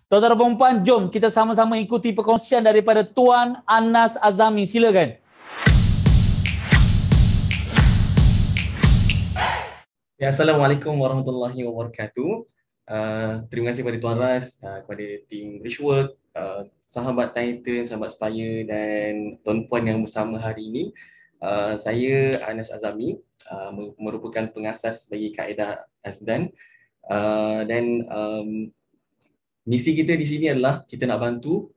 Tuan-tuan dan puan, jom kita sama-sama ikuti perkongsian daripada Tuan Anas Azami. Silakan. Ya, Assalamualaikum warahmatullahi wabarakatuh. Terima kasih kepada Tuan Ras, kepada tim Richwork, sahabat Titan, sahabat Spire dan tuan-puan yang bersama hari ini. Saya Anas Azami, merupakan pengasas bagi kaedah Azdan. Dan misi kita di sini adalah kita nak bantu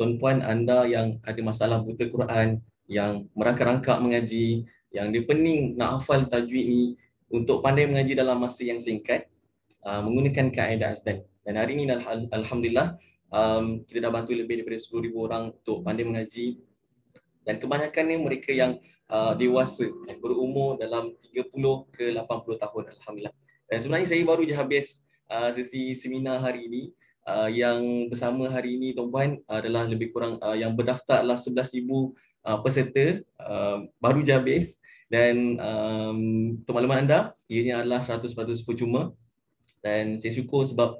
tuan-puan anda yang ada masalah buta Quran, yang merangkak-rangkak mengaji, yang dia pening nak hafal tajwid ni untuk pandai mengaji dalam masa yang singkat menggunakan kaedah Azdan. Dan hari ini alhamdulillah kita dah bantu lebih daripada 10,000 orang untuk pandai mengaji, dan kebanyakannya mereka yang dewasa, yang berumur dalam 30 ke 80 tahun, alhamdulillah. Dan sebenarnya saya baru je habis sesi seminar hari ini. Yang bersama hari ini tuan-puan adalah lebih kurang yang berdaftar adalah 11,000 peserta, baru je habis. Dan untuk makluman anda, ianya adalah 100% percuma. Dan saya syukur sebab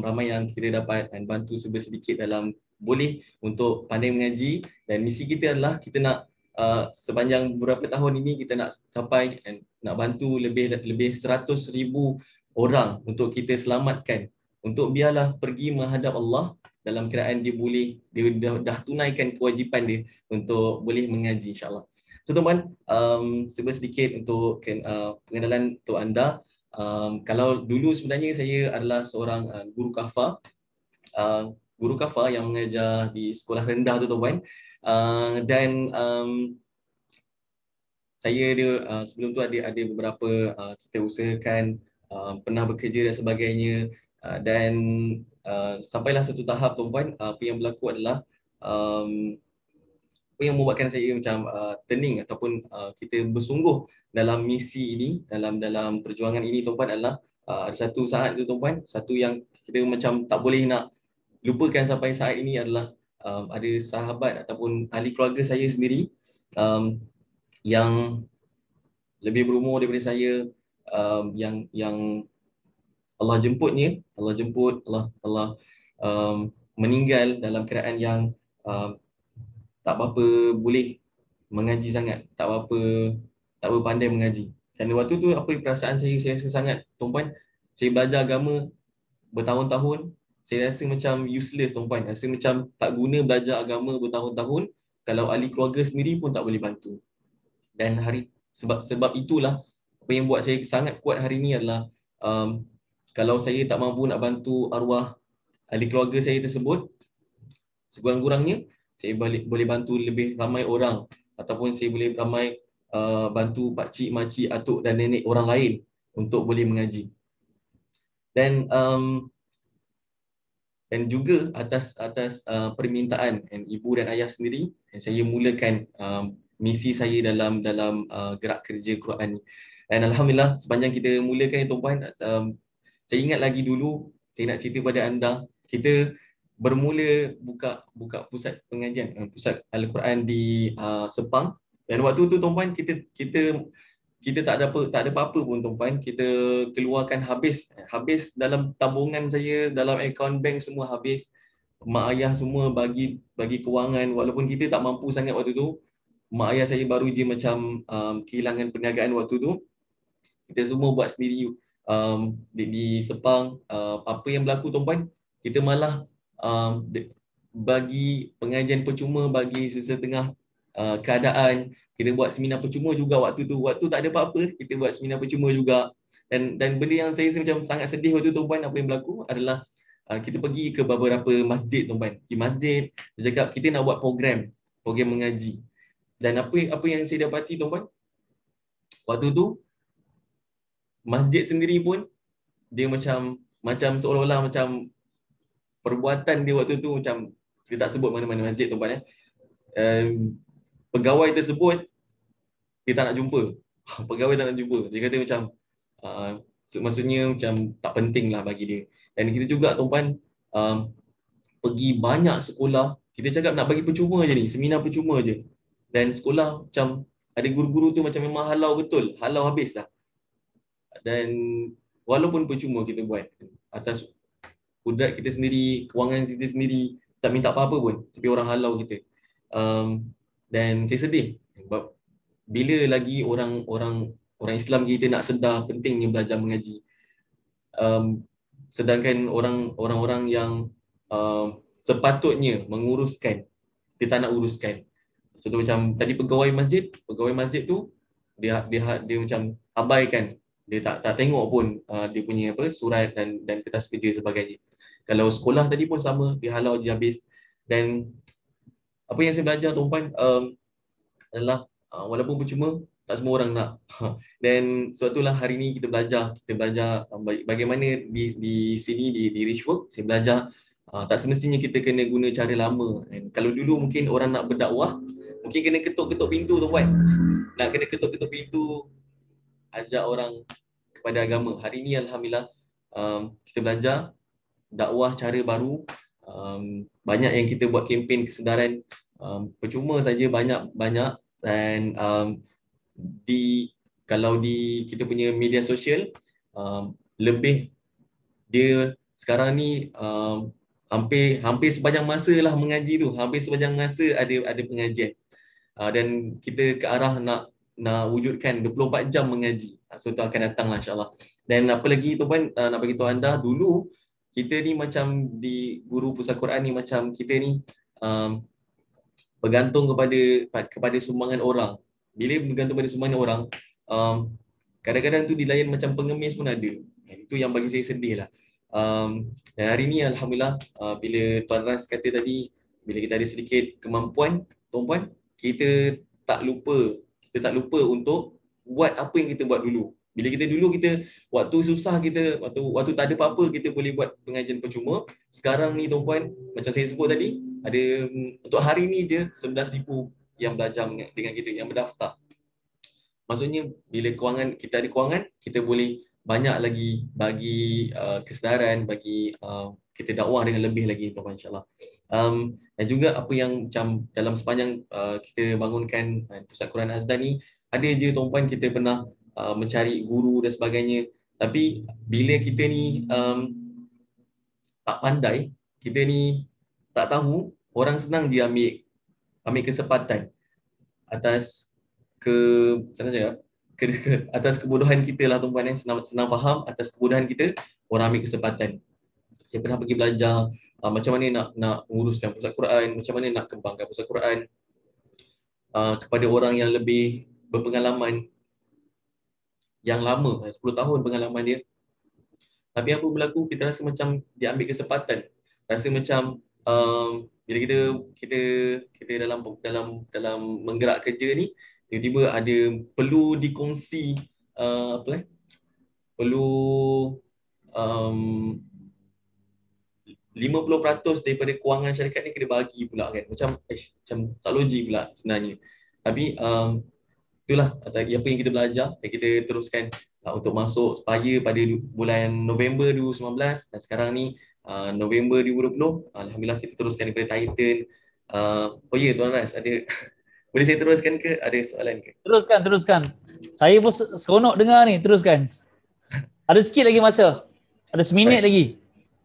ramai yang kita dapat dan bantu sedikit dalam boleh untuk pandai mengaji. Dan misi kita adalah kita nak sepanjang beberapa tahun ini kita nak capai dan nak bantu lebih 100,000 orang untuk kita selamatkan, untuk biarlah pergi menghadap Allah dalam keadaan dia dah tunaikan kewajipan dia untuk boleh mengaji, insyaAllah. So teman-teman, sedikit untuk pengenalan untuk anda. Kalau dulu sebenarnya saya adalah seorang guru kafa, yang mengajar di sekolah rendah tu tuan-tuan. Dan saya sebelum tu ada beberapa kita usahakan pernah bekerja dan sebagainya. Dan sampailah satu tahap tuan-tuan, apa yang berlaku adalah apa yang membuatkan saya macam turning ataupun kita bersungguh dalam misi ini, dalam perjuangan ini tuan-puan adalah ada satu saat tu tuan-puan, satu yang kita macam tak boleh nak lupakan sampai saat ini adalah ada sahabat ataupun ahli keluarga saya sendiri yang lebih berumur daripada saya, yang Allah jemput, Allah meninggal dalam keadaan yang tak berapa boleh mengaji sangat, tak berapa pandai mengaji. Dan waktu tu apa perasaan saya rasa sangat tuan-puan, saya belajar agama bertahun-tahun, saya rasa macam useless tuan-puan, rasa macam tak guna belajar agama bertahun-tahun kalau ahli keluarga sendiri pun tak boleh bantu. Dan sebab itulah apa yang buat saya sangat kuat hari ni adalah kalau saya tak mampu nak bantu arwah ahli keluarga saya tersebut, sekurang-kurangnya saya boleh bantu lebih ramai orang, ataupun saya boleh bantu pakcik, makcik, atuk dan nenek orang lain untuk boleh mengaji. Dan juga atas permintaan ibu dan ayah sendiri, saya mulakan misi saya dalam gerak kerja Quran ni. Dan alhamdulillah sepanjang kita mulakan tuan-puan, saya ingat lagi dulu, saya nak cerita pada anda, kita bermula buka pusat pengajian, pusat Al-Quran di Sepang. Dan waktu tu tuan-puan, kita tak ada apa-apa pun tuan-puan, kita keluarkan habis dalam tabungan saya, dalam akaun bank semua habis. Mak ayah semua bagi kewangan, walaupun kita tak mampu sangat waktu tu. Mak ayah saya baru je macam kehilangan perniagaan waktu tu. Kita semua buat sendiri di Sepang. Apa yang berlaku tuan-puan, kita malah bagi pengajian percuma bagi sesetengah keadaan. Kita buat seminar percuma juga waktu tak ada apa-apa, kita buat seminar percuma juga. Dan benda yang saya macam sangat sedih waktu tu tuan-puan, apa yang berlaku adalah kita pergi ke beberapa masjid tuan-puan. Di masjid dia cakap kita nak buat program mengaji. Dan apa yang saya dapati tuan-puan, waktu tu masjid sendiri pun dia macam seolah-olah macam perbuatan dia waktu tu, macam kita tak sebut mana-mana masjid tuan-puan, pegawai tersebut dia tak nak jumpa. Pegawai tak nak jumpa. Dia kata macam maksudnya macam tak penting lah bagi dia. Dan kita juga tuan-puan pergi banyak sekolah. Kita cakap nak bagi percuma je ni, seminar percuma je. Dan sekolah macam ada guru-guru tu macam memang halau betul, halau habis lah. Dan walaupun percuma kita buat atas kudrat kita sendiri, kewangan kita sendiri, tak minta apa-apa pun, tapi orang halau kita. Dan saya sedih sebab bila lagi orang Islam kita nak sedar pentingnya belajar mengaji. Sedangkan orang-orang yang sepatutnya menguruskan, dia tak nak uruskan. Contoh macam tadi pegawai masjid tu dia macam abaikan, dia tak tengok pun dia punya surat dan kertas kerja sebagainya. Kalau sekolah tadi pun sama, dia halau je habis. Dan apa yang saya belajar tuan-puan adalah walaupun percuma, tak semua orang nak. Dan sebab itulah hari ni kita belajar bagaimana di sini di Richwork saya belajar tak semestinya kita kena guna cara lama. Dan kalau dulu mungkin orang nak berdakwah, mungkin kena ketuk-ketuk pintu tuan-puan. Nak kena ketuk-ketuk pintu ajak orang kepada agama. Hari ni alhamdulillah kita belajar dakwah cara baru. Banyak yang kita buat kempen kesedaran, percuma saja banyak. Dan kalau di kita punya media sosial, lebih dia sekarang ni hampir sepanjang masa lah mengaji tu, hampir sepanjang masa ada pengajian. Dan kita ke arah nak wujudkan 24 jam mengaji. So tu akan datang lah insyaAllah. Dan apa lagi tuan-puan, nak bagi tahu anda, dulu kita ni macam di guru pusat Quran ni, macam kita ni bergantung kepada sumbangan orang. Bila bergantung pada sumbangan orang, kadang-kadang tu dilayan macam pengemis pun ada. Itu yang bagi saya sedih lah. Dan hari ni alhamdulillah, bila Tuan Ras kata tadi, bila kita ada sedikit kemampuan, tuan-puan, kita tak lupa untuk buat apa yang kita buat dulu. Bila kita waktu susah, waktu tak ada apa-apa, kita boleh buat pengajian percuma. Sekarang ni tuan-puan, macam saya sebut tadi, ada untuk hari ni je 11,000 yang belajar dengan kita, yang berdaftar. Maksudnya bila kita ada kewangan, kita boleh banyak lagi bagi kesedaran, bagi kita dakwah dengan lebih lagi tuan-puan insyaAllah. Dan juga apa yang macam dalam sepanjang kita bangunkan Pusat Quran Azdan ni, ada je tuan-puan kita pernah mencari guru dan sebagainya. Tapi bila kita ni tak pandai, kita ni tak tahu, orang senang je ambil kesempatan atas atas kebodohan kita lah tuan-puan, senang faham, atas kebodohan kita orang ambil kesempatan. Saya pernah pergi belajar macam mana nak menguruskan pusat Quran, macam mana nak kembangkan pusat Quran kepada orang yang lebih berpengalaman, yang lama, 10 tahun pengalaman dia. Tapi apa berlaku, kita rasa macam dia ambil kesempatan. Rasa macam bila kita dalam menggerak kerja ni, tiba-tiba ada perlu dikongsi perlu 50% daripada kewangan syarikat ni kena bagi pula kan. Macam tak logik pula sebenarnya. Tapi itulah apa yang kita belajar dan kita teruskan untuk masuk supaya pada bulan November 2019 dan sekarang ni November 2020, alhamdulillah kita teruskan daripada Titan. Oh ya, Tuan Ras, ada boleh saya teruskan ke? Ada soalan ke? Teruskan. Saya pun seronok dengar ni, teruskan. Ada sikit lagi masa. Ada seminit lagi.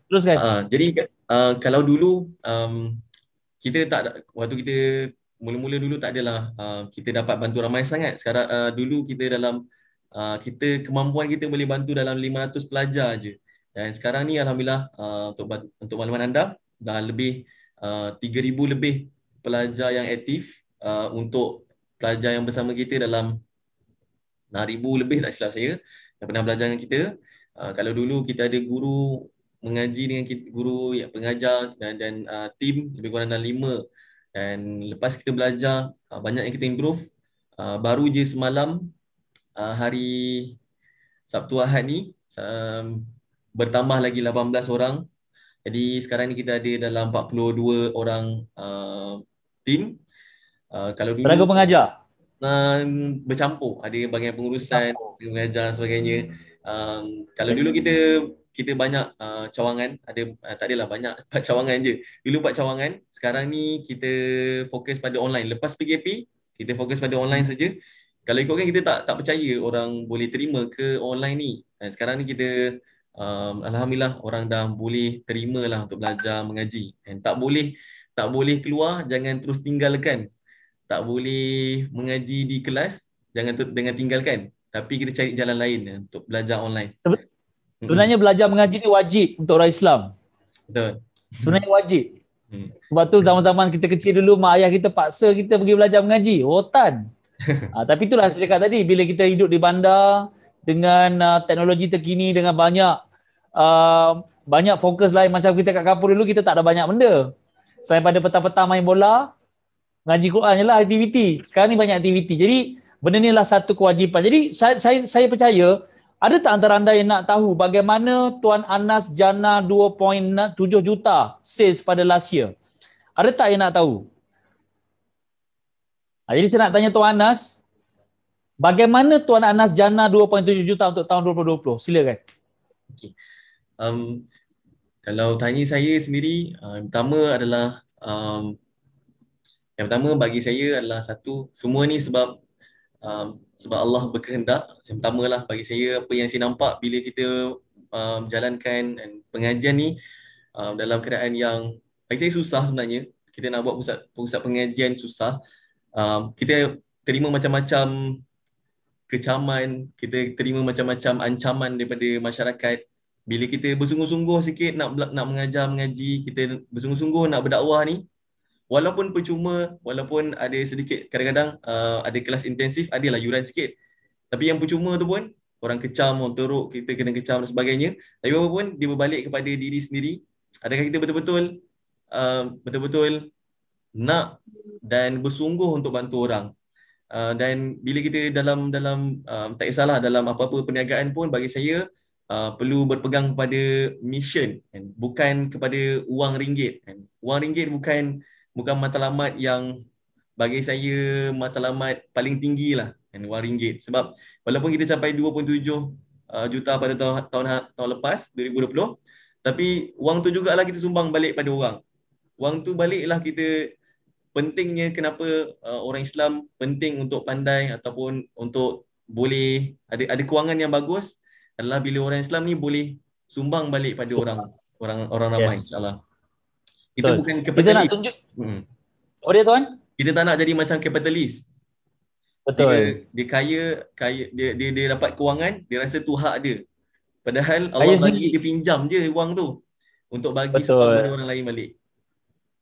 Teruskan. Jadi kalau dulu kita waktu kita mula-mula dulu tak adalah kita dapat bantu ramai sangat. Sekarang dulu kita kita kemampuan kita boleh bantu dalam 500 pelajar je. Dan sekarang ni alhamdulillah untuk makluman anda dah lebih 3,000 lebih pelajar yang aktif untuk pelajar yang bersama kita dalam 6,000 lebih tak silap saya yang pernah belajar dengan kita. Kalau dulu kita ada guru mengaji dengan kita, guru yang pengajar dan tim lebih kurang dalam 5. Dan lepas kita belajar banyak yang kita improve. Baru je semalam hari Sabtu Ahad ni bertambah lagi 18 orang. Jadi sekarang ni kita ada dalam 42 orang tim. Kalau dulu Tenaga pengajar bercampur, ada bahagian pengurusan, pengajar dan sebagainya. Kalau dulu kita banyak cawangan, tak adalah banyak cawangan je. Dulu buat cawangan, sekarang ni kita fokus pada online. Lepas PKP, kita fokus pada online saja. Kalau ikutkan kita tak percaya orang boleh terima ke online ni. Sekarang ni kita Alhamdulillah orang dah boleh terima lah untuk belajar mengaji. Dan tak boleh keluar, jangan terus tinggalkan. Tak boleh mengaji di kelas, dengan tinggalkan. Tapi kita cari jalan lain untuk belajar online. Sebenarnya belajar mengaji ni wajib untuk orang Islam. Betul. Sebenarnya wajib. Sebab tu zaman-zaman kita kecil dulu, mak ayah kita paksa kita pergi belajar mengaji. Rotan. Tapi itulah saya cakap tadi, bila kita hidup di bandar dengan teknologi terkini, dengan banyak fokus lain, macam kita kat kampung dulu, kita tak ada banyak benda. Selain pada petang-petang main bola, ngaji Quran je lah aktiviti. Sekarang ni banyak aktiviti. Jadi benda ni lah satu kewajipan. Jadi saya percaya, ada tak antara anda yang nak tahu bagaimana Tuan Anas jana 2.7 juta sales pada last year? Ada tak yang nak tahu? Jadi saya nak tanya Tuan Anas, bagaimana Tuan Anas jana 2.7 juta untuk tahun 2020? Silakan. Okay. Kalau tanya saya sendiri, yang pertama bagi saya adalah satu, semua ni sebab Allah berkehendak. Yang pertama lah bagi saya, apa yang saya nampak bila kita jalankan pengajian ni dalam keadaan yang bagi saya susah sebenarnya. Kita nak buat pusat pengajian susah. Kita terima macam-macam kecaman, kita terima macam-macam ancaman daripada masyarakat. Bila kita bersungguh-sungguh sikit nak mengajar, mengaji, kita bersungguh-sungguh nak berdakwah ni, walaupun percuma, walaupun ada sedikit, kadang-kadang ada kelas intensif, adalah yuran sikit. Tapi yang percuma tu pun, orang kecam, orang teruk, kita kena kecam dan sebagainya. Tapi apapun, dia berbalik kepada diri sendiri. Adakah kita betul-betul nak dan bersungguh untuk bantu orang. Dan bila kita dalam tak kisahlah dalam apa-apa perniagaan pun, bagi saya perlu berpegang kepada mission, bukan kepada wang ringgit. Wang ringgit bukan matlamat yang bagi saya matlamat paling tinggi lah, wang ringgit. Sebab walaupun kita capai 2.7 juta pada tahun lepas 2020, tapi wang tu jugalah kita sumbang balik pada orang. Wang tu baliklah kita. Pentingnya kenapa orang Islam penting untuk pandai ataupun untuk boleh ada kewangan yang bagus adalah bila orang Islam ni boleh sumbang balik pada orang ramai, insyaAllah. Kita bukan kapitalis. Kita nak tunjuk. Oh dia tuan? Kita tak nak jadi macam kapitalis. Betul. Dia kaya, dia dapat kewangan, dia rasa tu hak dia. Padahal Allah bagi dia pinjam je wang tu untuk bagi sumbang pada orang lain balik.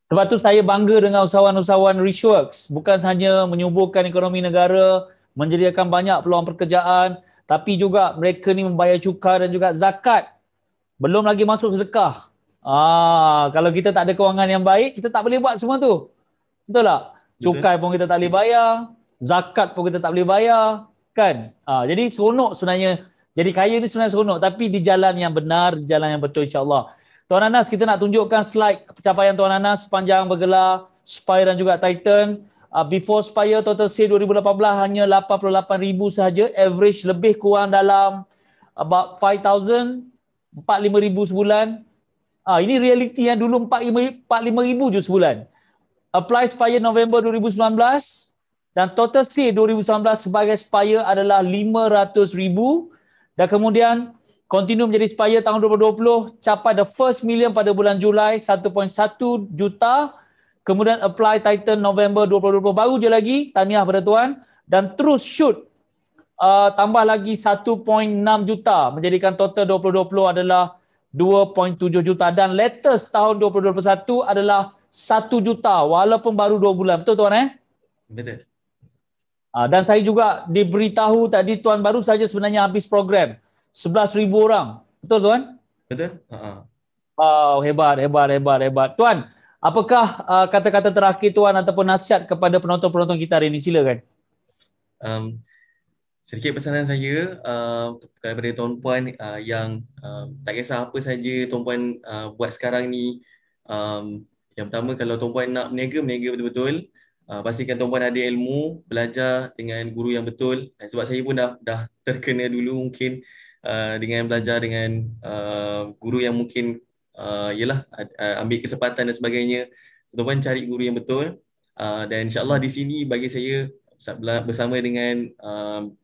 Sebab tu saya bangga dengan usahawan-usahawan Richworks. Bukan hanya menyuburkan ekonomi negara, menyediakan banyak peluang pekerjaan, tapi juga mereka ni membayar cukai dan juga zakat. Belum lagi masuk sedekah. Kalau kita tak ada kewangan yang baik, kita tak boleh buat semua tu. Betul tak? Cukai pun kita tak boleh bayar, zakat pun kita tak boleh bayar, kan? Jadi seronok sebenarnya. Jadi kaya ni sebenarnya seronok, tapi di jalan yang benar, di jalan yang betul, insya-Allah. Tuan Anas, kita nak tunjukkan slide pencapaian Tuan Anas sepanjang bergelar Spire dan juga Titan. Before Spire, total sale 2018 hanya 88,000 sahaja. Average lebih kurang dalam about 5,000, 45,000 sebulan. Ini realiti yang dulu 45,000 je sebulan. Apply Spire November 2019 dan total sale 2019 sebagai Spire adalah 500,000 dan kemudian continue menjadi Spire tahun 2020, capai the first million pada bulan Julai 1.1 juta. Kemudian apply Titan November 2020, baru je lagi, tahniah pada tuan. Dan terus shoot tambah lagi 1.6 juta, menjadikan total 2020 adalah 2.7 juta. Dan latest tahun 2021 adalah 1 juta walaupun baru 2 bulan. Betul tuan Betul. Dan saya juga diberitahu tadi tuan baru saja sebenarnya habis program 11,000 orang. Betul tuan? Betul. Wow, hebat. Tuan, apakah kata-kata terakhir tuan ataupun nasihat kepada penonton-penonton kita hari ini? Silakan. Sedikit pesanan saya kepada tuan puan yang tak kisah apa saja tuan puan buat sekarang ni. Yang pertama, kalau tuan puan nak berniaga betul-betul. Pastikan tuan puan ada ilmu, belajar dengan guru yang betul. Sebab saya pun dah terkena dulu mungkin dengan belajar dengan guru yang mungkin ambil kesempatan dan sebagainya. Tuan puan cari guru yang betul, dan insyaAllah di sini bagi saya bersama dengan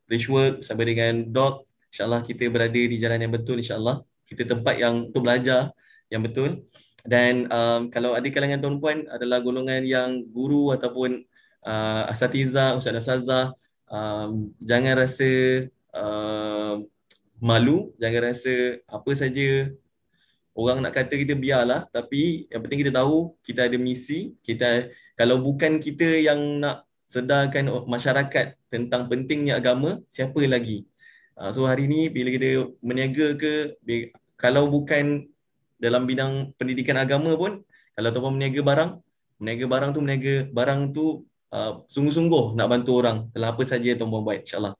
Richwork, bersama dengan Doc, insyaAllah kita berada di jalan yang betul, insyaAllah. kita tempat yang untuk belajar yang betul. Dan kalau ada kalangan tuan-puan adalah golongan yang guru ataupun asatiza, ustaz-ustazah, jangan rasa malu, jangan rasa apa saja orang nak kata kita biarlah, tapi yang penting kita tahu kita ada misi. Kita, kalau bukan kita yang nak sedarkan masyarakat tentang pentingnya agama, siapa lagi? So hari ni bila kita berniaga ke, kalau bukan dalam bidang pendidikan agama pun, kalau tuan berniaga barang tu sungguh-sungguh nak bantu orang dalam apa saja tuan buat, insya-Allah.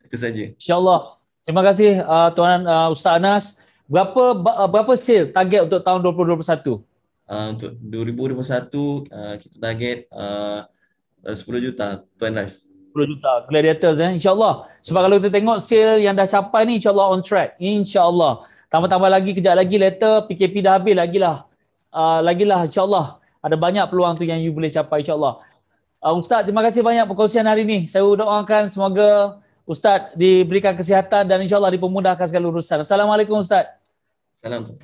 Itu saja. InsyaAllah. Terima kasih Tuan Ustaz Anas. Berapa sale target untuk tahun 2021? Untuk 2021 kita target 10 juta Tuan Rais. 10 juta gladiators InsyaAllah. Sebab kalau kita tengok sale yang dah capai ni, insyaAllah on track. InsyaAllah. Tambah-tambah lagi, kejap lagi later PKP dah habis lagilah insyaAllah. Ada banyak peluang tu yang you boleh capai insyaAllah. Ustaz, terima kasih banyak perkongsian hari ni. Saya doakan semoga Ustaz diberikan kesihatan dan insyaAllah dipermudahkan segala urusan. Assalamualaikum Ustaz. Salam.